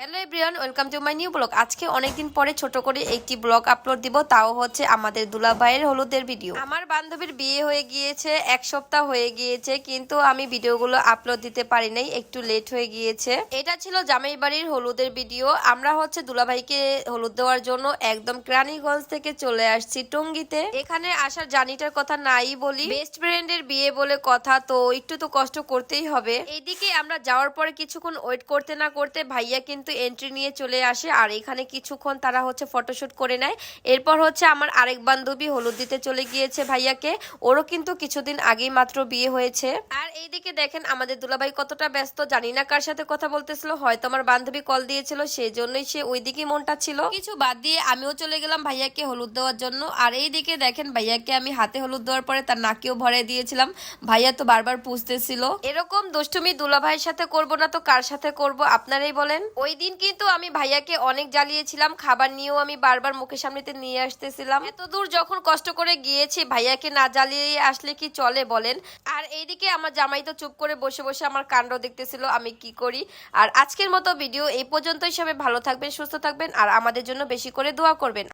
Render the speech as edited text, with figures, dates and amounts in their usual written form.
Hello everyone, welcome to my new blog. আজকে অনেকদিন পরে ছোট করে একটি ব্লগ আপলোড দিব, তাও হচ্ছে আমাদের দুলাভাইয়ের হলুদের ভিডিও। আমার বান্ধবীর বিয়ে হয়ে গিয়েছে, এক সপ্তাহ হয়ে গিয়েছে, কিন্তু আমি ভিডিওগুলো আপলোড দিতে পারি নাই, একটু লেট হয়ে গিয়েছে। এটা ছিল জামাই বাড়ির হলুদের ভিডিও। আমরা হচ্ছে দুলাভাইকে হলুদ দেওয়ার জন্য একদম কেরানীগঞ্জ থেকে চলে আসছি টঙ্গীতে। এখানে আসার জার্নিটার কথা নাই বলি, বেস্ট ফ্রেন্ডের বিয়ে বলে কথা, তো একটু তো কষ্ট করতেই হবে। এইদিকে আমরা যাওয়ার পরে কিছুক্ষণ ওয়েট করতে না করতে ভাইয়া কিন্তু এন্ট্রি নিয়ে চলে আসে, আর এখানে কিছুক্ষণ তারা হচ্ছে ফটোশুট করে নেয়। এরপর হচ্ছে আমার আরেক বান্ধবী হলুদ দিতে চলে গিয়েছে ভাইয়াকে, ওরও কিন্তু কিছুদিন আগেই মাত্র বিয়ে হয়েছে। আর এইদিকে দেখেন আমাদের দুলাভাই কতটা ব্যস্ত, জানি না কার সাথে কথা বলতেছিল, হয়তো আমার বান্ধবী কল দিয়েছিল, সেই জন্যই সে ওইদিকে মনটা ছিল। কিছু বাদ দিয়ে আমিও চলে গেলাম ভাইয়াকে হলুদ দেওয়ার জন্য। আর এইদিকে দেখেন ভাইয়াকে আমি হাতে হলুদ দেওয়ার পরে তার নাকেও ভরে দিয়েছিলাম। ভাইয়া তো বারবার পুষতেছিল। এরকম দুষ্টুমি দুলাভাইয়ের সাথে করব না তো কার সাথে করব আপনারাই বলেন। ওই দিন কিন্তু আমি ভাইয়াকে অনেক জ্বালিয়েছিলাম, খাবার নিয়েও আমি বারবার মুখের সামনেতে নিয়ে আসতেছিলাম। এত দূর যখন কষ্ট করে গিয়েছি, ভাইয়াকে না জ্বালিয়ে আসলে কি চলে বলেন। আর এইদিকে আমার জামাই তো চুপ করে বসে বসে আমার কাণ্ড দেখতেছিল আমি কি করি। আর আজকের মতো ভিডিও এই পর্যন্তই। সবাই ভালো থাকবেন, সুস্থ থাকবেন, আর আমাদের জন্য বেশি করে দোয়া করবেন।